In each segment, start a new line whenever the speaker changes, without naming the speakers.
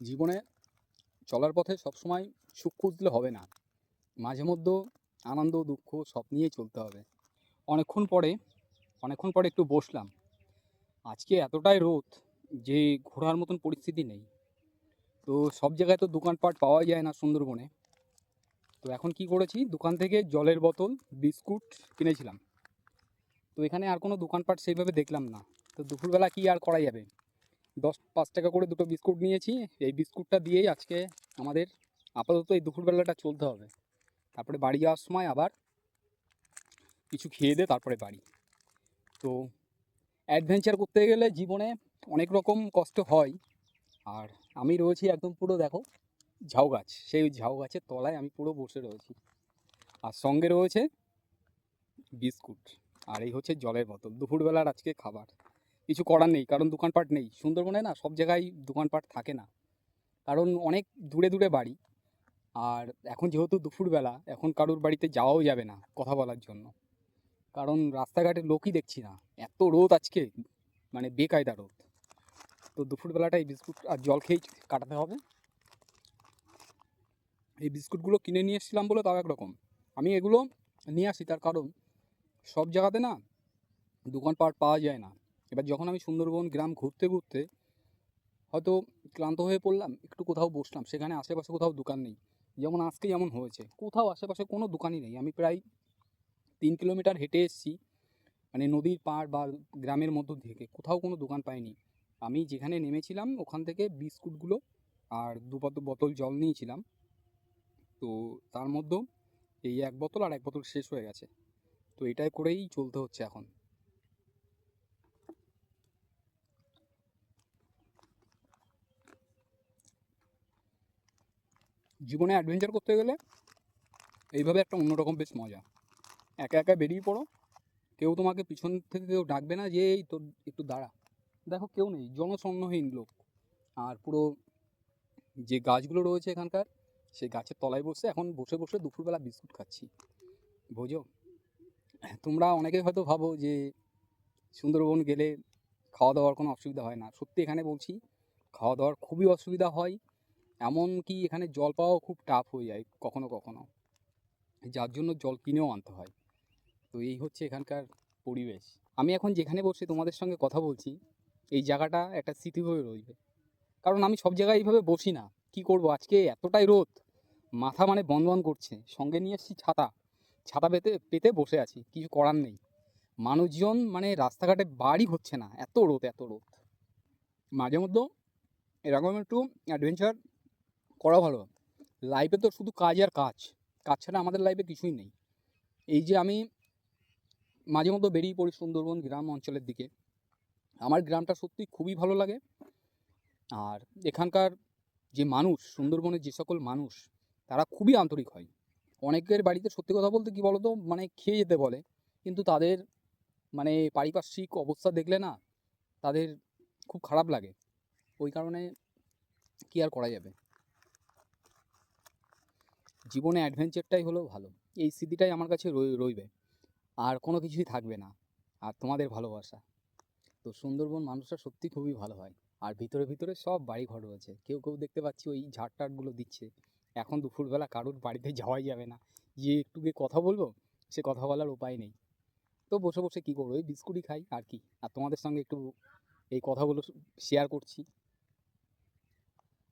জীবনে চলার পথে সবসময় সুখ খুঁজলে হবে না, মাঝে মধ্যে আনন্দ দুঃখ সব নিয়েই চলতে হবে। অনেকক্ষণ পরে অনেকক্ষণ পরে একটু বসলাম। আজকে এতটাই রোদ যে ঘোরার মতন পরিস্থিতি নেই। তো সব জায়গায় তো দোকানপাট পাওয়া যায় না সুন্দরবনে। তো এখন কি করেছি, দোকান থেকে জলের বোতল, বিস্কুট কিনেছিলাম। তো এখানে আর কোনো দোকানপাট সেইভাবে দেখলাম না। তো দুপুরবেলা কি আর করা যাবে, 5 টাকা করে দুটো বিস্কুট নিয়েছি। এই বিস্কুটটা দিয়েই আজকে আমাদের আপাতত এই দুপুরবেলাটা চলতে হবে। তারপরে বাড়ি যাওয়ার সময় আবার কিছু খেয়ে দিয়ে তারপরে বাড়ি। তো অ্যাডভেঞ্চার করতে গেলে জীবনে অনেক রকম কষ্ট হয়। আর আমি রয়েছি একদম পুরো দেখো ঝাউ গাছ, সেই ঝাউ গাছের তলায় আমি পুরো বসে রয়েছি। আর সঙ্গে রয়েছে বিস্কুট, আর এই হচ্ছে জলের বোতল, দুপুরবেলার আজকে খাবার। কিছু করার নেই, কারণ দোকানপাট নেই সুন্দরবনে, না সব জায়গায় দোকানপাট থাকে না, কারণ অনেক দূরে দূরে বাড়ি। আর এখন যেহেতু দুপুরবেলা, এখন কারোর বাড়িতে যাওয়াও যাবে না কথা বলার জন্য, কারণ রাস্তাঘাটে লোকই দেখছি না, এত রোদ আজকে, মানে বেকায়দা রোদ। তো দুপুরবেলাটা এই বিস্কুট আর জল খেয়েই কাটাতে হবে। এই বিস্কুটগুলো কিনে নিয়ে এসেছিলাম বলে তাও একরকম, আমি এগুলো নিয়ে আসি তার কারণ সব জায়গাতে না দোকানপাট পাওয়া যায় না। এবার যখন আমি সুন্দরবন গ্রাম ঘুরতে ঘুরতে হয়তো ক্লান্ত হয়ে পড়লাম, একটু কোথাও বসলাম, সেখানে আশেপাশে কোথাও দোকান নেই। যেমন আজকে যেমন হয়েছে, কোথাও আশেপাশে কোনো দোকানই নেই। আমি প্রায় 3 কিলোমিটার হেঁটে এসেছি, মানে নদীর পাড় বা গ্রামের মধ্য থেকে কোথাও কোনো দোকান পাইনি। আমি যেখানে নেমেছিলাম ওখান থেকে বিস্কুটগুলো আর বোতল জল নিয়েছিলাম। তো তার মধ্যেও এই এক বোতল আর এক বোতল শেষ হয়ে গেছে। তো এটাই করেই চলতে হচ্ছে এখন। জীবনে অ্যাডভেঞ্চার করতে গেলে এইভাবে একটা অন্যরকম বেশ মজা। একা একা বেরিয়ে পড়ো, কেউ তোমাকে পিছন থেকে কেউ ডাকবে না যে এই তোর একটু দাঁড়া। দেখো কেউ নেই, জনশূন্যহীন লোক। আর পুরো যে গাছগুলো রয়েছে এখানকার, সেই গাছের তলায় বসে এখন বসে বসে দুপুরবেলা বিস্কুট খাচ্ছি, বোঝো। তোমরা অনেকে হয়তো ভাবো যে সুন্দরবন গেলে খাওয়া দাওয়ার কোনো অসুবিধা হয় না, সত্যি এখানে বলছি খাওয়া দাওয়ার খুবই অসুবিধা হয়। এমনকি এখানে জল পাওয়াও খুব টাফ হয়ে যায় কখনো কখনো, যার জন্য জল কিনেও আনতে হয়। তো এই হচ্ছে এখানকার পরিবেশ। আমি এখন যেখানে বসে তোমাদের সঙ্গে কথা বলছি, এই জায়গাটা একটা স্মৃতি হয়ে রইবে, কারণ আমি সব জায়গায় এইভাবে বসি না। কি করব, আজকে এতটাই রোদ, মাথা মানে বন বন করছে। সঙ্গে নিয়ে এসেছি ছাতা, ছাতা পেতে পেতে বসে আছি, কিছু করার নেই। মানুষজন মানে রাস্তাঘাটে বাড়ি হচ্ছে না, এত রোদ এত রোদ। মাঝে মধ্যে এরকম একটু অ্যাডভেঞ্চার করা ভালো। লাইফে তো শুধু কাজ আর কাজ, কাজ ছাড়া আমাদের লাইফে কিছুই নেই। এই যে আমি মাঝে মধ্যে বেরিয়ে পড়ি সুন্দরবন গ্রাম অঞ্চলের দিকে, আমার গ্রামটা সত্যি খুবই ভালো লাগে। আর এখানকার যে মানুষ, সুন্দরবনের যে সকল মানুষ, তারা খুবই আন্তরিক হয়। অনেকের বাড়িতে সত্যি কথা বলতে কী বলো তো, মানে খেয়ে যেতে বলে, কিন্তু তাদের মানে পারিপার্শ্বিক অবস্থা দেখলে না তাদের খুব খারাপ লাগে। ওই কারণে কী আর করা যাবে, জীবনে অ্যাডভেঞ্চারটাই হলো ভালো। এই স্মৃতিটাই আমার কাছে রইবে, আর কোনো কিছুই থাকবে না। আর তোমাদের ভালোবাসা। তো সুন্দরবন মানুষরা সত্যি খুবই ভালো হয়। আর ভিতরে ভিতরে সব বাড়ি ঘর রয়েছে, কেউ কেউ দেখতে পাচ্ছি ওই ঝাড় টাড়গুলো দিচ্ছে। এখন দুপুরবেলা কারোর বাড়িতে যাওয়াই যাবে না, যে একটু গিয়ে কথা বলবো, সে কথা বলার উপায় নেই। তো বসে বসে কী করবো, ওই বিস্কুটই খাই আর কি। আর তোমাদের সঙ্গে একটু এই কথাগুলো শেয়ার করছি।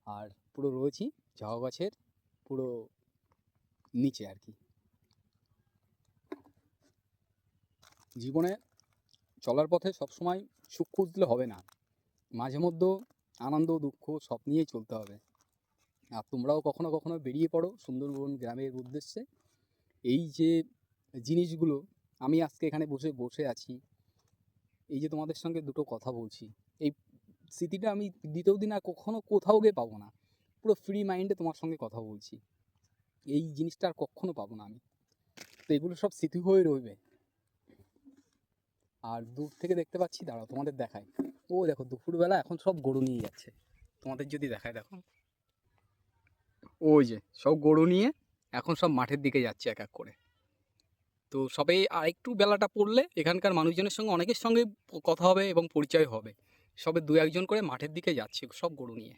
আর পুরো রয়েছি ঝাউ গাছের পুরো নিচে আর কি। জীবনে চলার পথে সবসময় সুখ খুঁজলে হবে না, মাঝে মধ্যে আনন্দ দুঃখ সব নিয়েই চলতে হবে। আর তোমরাও কখনো কখনো বেরিয়ে পড়ো সুন্দরবন গ্রামের উদ্দেশ্যে। এই যে জিনিসগুলো, আমি আজকে এখানে বসে বসে আছি, এই যে তোমাদের সঙ্গে দুটো কথা বলছি, এই স্মৃতিটা আমি দ্বিতীয় দিন আর কখনো কোথাও গিয়ে পাবো না। পুরো ফ্রি মাইন্ডে তোমার সঙ্গে কথা বলছি, এই জিনিসটা আর কখনো পাবো না আমি। তো এগুলো সব স্মৃতি হয়ে রইবে। আর দূর থেকে দেখতে পাচ্ছি, দাঁড়াও তোমাদের দেখায়, ও দেখো দুপুরবেলা এখন সব গরু নিয়ে যাচ্ছে, তোমাদের যদি দেখায় দেখো, ওই যে সব গরু নিয়ে এখন সব মাঠের দিকে যাচ্ছে এক এক করে। তো সবাই আরেকটু বেলাটা পড়লে এখানকার মানুষজনের সঙ্গে অনেকের সঙ্গে কথা হবে এবং পরিচয় হবে। সবে দু একজন করে মাঠের দিকে যাচ্ছে সব গরু নিয়ে।